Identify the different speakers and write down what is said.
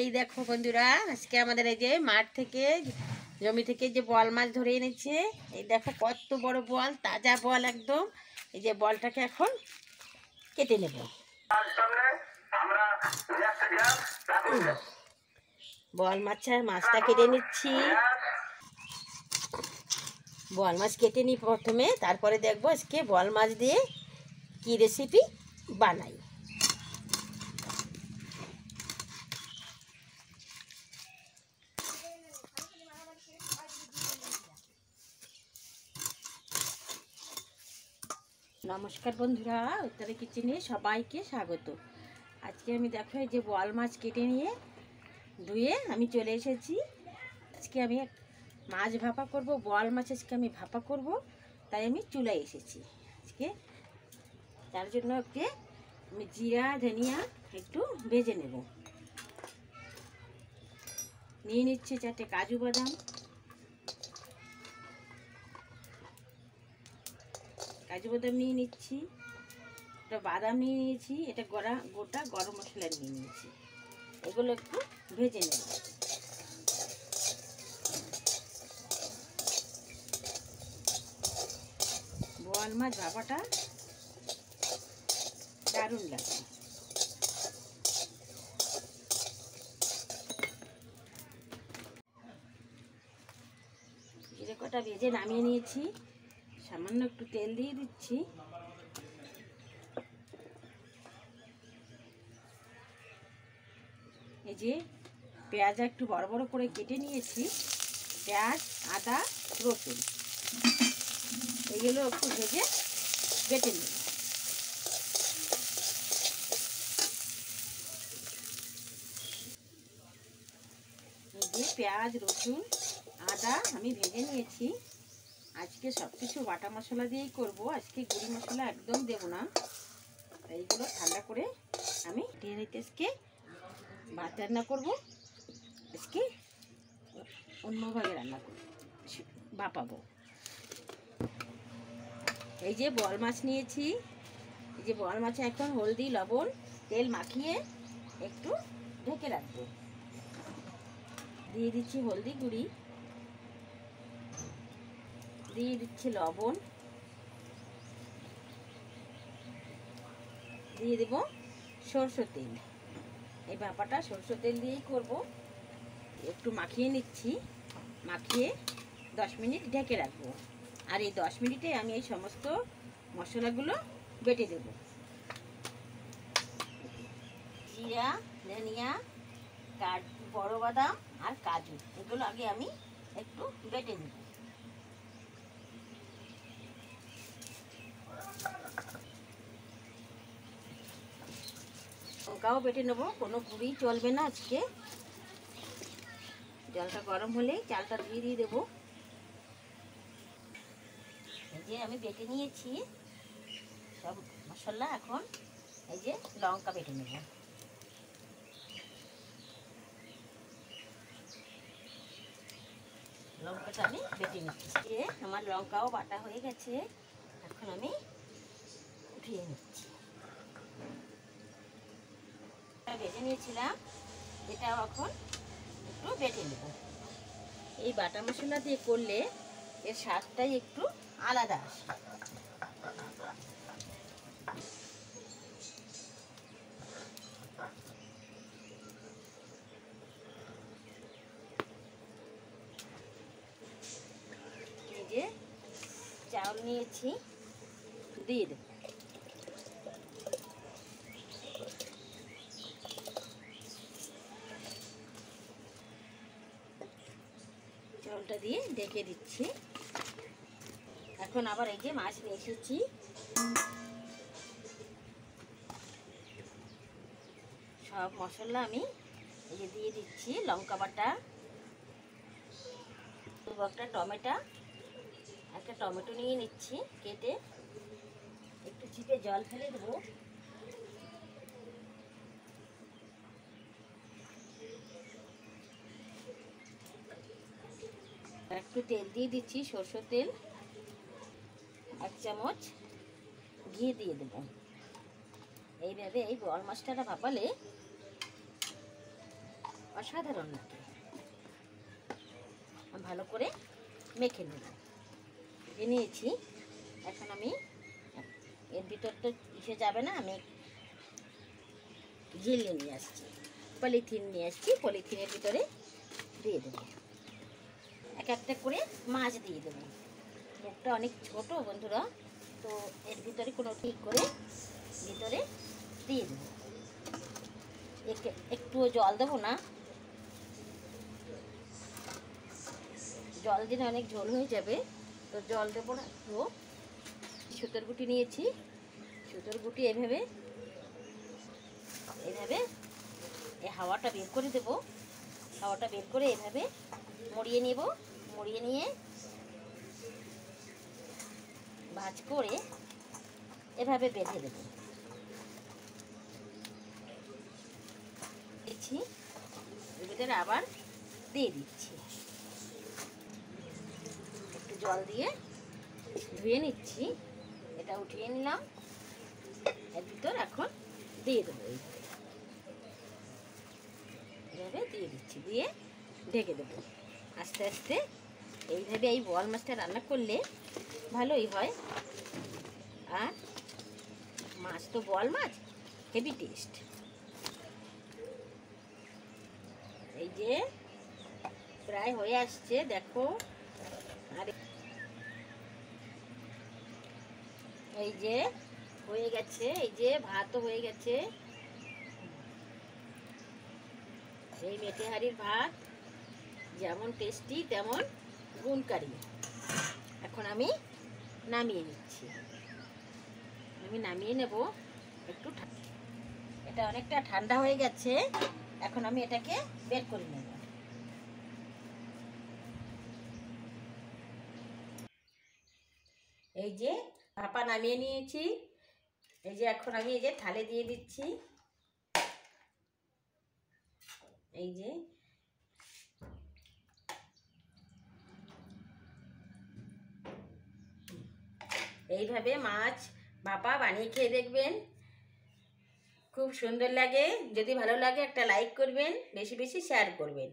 Speaker 1: এই দেখো বন্ধুরা, আজকে আমাদের এই যে মাঠ থেকে জমি থেকে যে বোয়াল মাছ ধরে এনেছে। এই দেখো কত বড় বোয়াল, তাজা বোয়াল একদম। এই যে বোয়ালটাকে এখন কেটে নেব। বোয়াল মাছটা কেটে নিচ্ছি। বোয়াল মাছ কেটে নিই প্রথমে, তারপরে দেখবো আজকে বোয়াল মাছ দিয়ে কি রেসিপি বানাই। নমস্কার বন্ধুরা, উত্তরে কিচেনে সবাইকে স্বাগত। আজকে আমি দেখো এই যে বোয়াল মাছ কেটে নিয়ে ধুয়ে আমি চলে এসেছি। আজকে আমি মাছ ভাপা করব, বোয়াল মাছ আজকে আমি ভাপা করব, তাই আমি চুলায় এসেছি আজকে। তার জন্য একটু আমি জিরা ধনিয়া একটু ভেজে নেব। নিয়ে নিচ্ছি 4টে কাজু বাদাম, নিয়ে নিচ্ছি। একটা বাদাম নিয়ে নিয়েছি, এটা গোটা গরম মশলা নিয়ে নিয়েছি। এগুলো একটু ভেজে নেব। বোয়াল মাছ ভাপাটা দারুণ লাগে। জিরে কটা ভেজে নামিয়ে নিয়েছি। সামান্য একটু তেল দিয়ে দিচ্ছি। এই যে পেঁয়াজ একটু বড় বড় করে কেটে নিয়েছি। পেঁয়াজ, আদা, রসুন এগুলো একটু ভেজে বেটে নেব। এই যে পেঁয়াজ, রসুন, আদা আমি ভেজে নিয়েছি। আজকে সব কিছু বাটা মশলা দিয়েই করব, আজকে গুঁড়ি মশলা একদম দেব না। এইগুলো ঠান্ডা করে আমি আজকে ভাত রান্না করবো। আজকে অন্যভাবে রান্না করবো, ভাপাবো। এই যে বোয়াল মাছ নিয়েছি। এই যে বোয়াল মাছে এখন হলদি, লবণ, তেল মাখিয়ে একটু ঢেকে রাখবো। দিয়ে দিচ্ছি হলদি গুঁড়ি, দিয়ে দিচ্ছি লবণ, দিয়ে দেব সরষের তেল। এই ভাপাটা সরষের তেল দিয়েই করব। একটু মাখিয়ে নিচ্ছি, মাখিয়ে 10 মিনিট ঢেকে রাখবো। আর এই 10 মিনিটে আমি এই সমস্ত মশলাগুলো বেটে দেব। জিরা, ধনিয়া, বড় বাদাম আর কাজু এগুলো আগে আমি একটু বেটে নেব। লঙ্কাও বেটে নেবো, কোনো গুঁড়ি চলবে না আজকে। জলটা গরম হলেই চালটা দিয়ে দেবো। এই যে আমি বেটে নিয়েছি সব মশলা। এখন এই যে লঙ্কা বেটে নেব। লঙ্কাটা আমি বেটে নিচ্ছি। আমার লঙ্কাও বাটা হয়ে গেছে, এখন আমি উঠিয়ে নিচ্ছি। বেটে নিয়েছিলাম, এটাও এখন একটু বেটে নেব। এই বাটা মশলা দিয়ে করলে এর স্বাদটাই একটু আলাদা আসে। এই যে চাউল নিয়েছি, দিয়ে দেব। চাউলটা দিয়ে ঢেকে দিচ্ছি। এখন আবার এই যে মাছ নিয়ে এসেছি, সব মশলা আমি এই যে দিয়ে দিচ্ছি। লঙ্কা বাটা, একটা টমেটো নিয়ে নিচ্ছি কেটে, একটু চিপে জল ফেলে দেবো। একটু তেল দিয়ে দিচ্ছি, সরষের তেল। 1 চামচ ঘি দিয়ে দেব। এইভাবে এই বোয়াল মাছটা ভাপালে অসাধারণ লাগে। ভালো করে মেখে নেব। নিয়েছি, এখন আমি এর ভিতর তো ইসে যাবে না, আমি ঝিলিয়ে নিয়ে আসছি, পলিথিন নিয়ে আসছি, পলিথিনের ভিতরে দিয়ে দেবো। এক একটা করে মাছ দিয়ে দেবো। মুখটা অনেক ছোট বন্ধুরা, তো এর ভিতরে কোনো ঠিক করে ভিতরে দিয়ে দেবো। একটুও জল দেবো না, জল দিলে অনেক ঝোল হয়ে যাবে, তো জল দেবো না। তো সুতোর গুটি নিয়েছি, সুতোর গুটি এভাবে এভাবে এই হাওয়াটা বের করে দেবো। হাওয়াটা বের করে এভাবে মুড়িয়ে নেব। মুড়িয়ে নিয়ে ভাঁজ করে এভাবে বেঁধে দেবো। দিচ্ছি, এর ভিতরে আবার দিয়ে দিচ্ছি, একটু জল দিয়ে ধুয়ে নিচ্ছি। এটা উঠিয়ে নিলাম, এর ভিতর এখন দিয়ে দেবো। এইভাবে দিয়ে দিচ্ছি, দিয়ে ঢেকে দেবো। আস্তে আস্তে এইভাবে এই বোয়াল মাছটা রান্না করলে ভালোই হয়। আর মাছ তো বোয়াল মাছ, হেভি টেস্ট। এই যে প্রায় হয়ে আসছে, দেখো। আর এই যে হয়ে গেছে, এই যে ভাতও হয়ে গেছে। এই মেটে হাঁড়ির ভাত যেমন টেস্টি তেমন গুণকারী। এখন আমি নামিয়ে নিচ্ছি, আমি নামিয়ে নেব। একটু এটা অনেকটা ঠান্ডা হয়ে গেছে, এখন আমি এটাকে বের করে নেব। এই যে ভাপা নামিয়ে নিয়েছি, এই যে এখন আমি এই যে থালে দিয়ে দিচ্ছি। এই যে এইভাবে মাছ ভাপা বানিয়ে খেয়ে দেখবেন, খুব সুন্দর লাগে। যদি ভালো লাগে একটা লাইক করবেন, বেশি বেশি শেয়ার করবেন।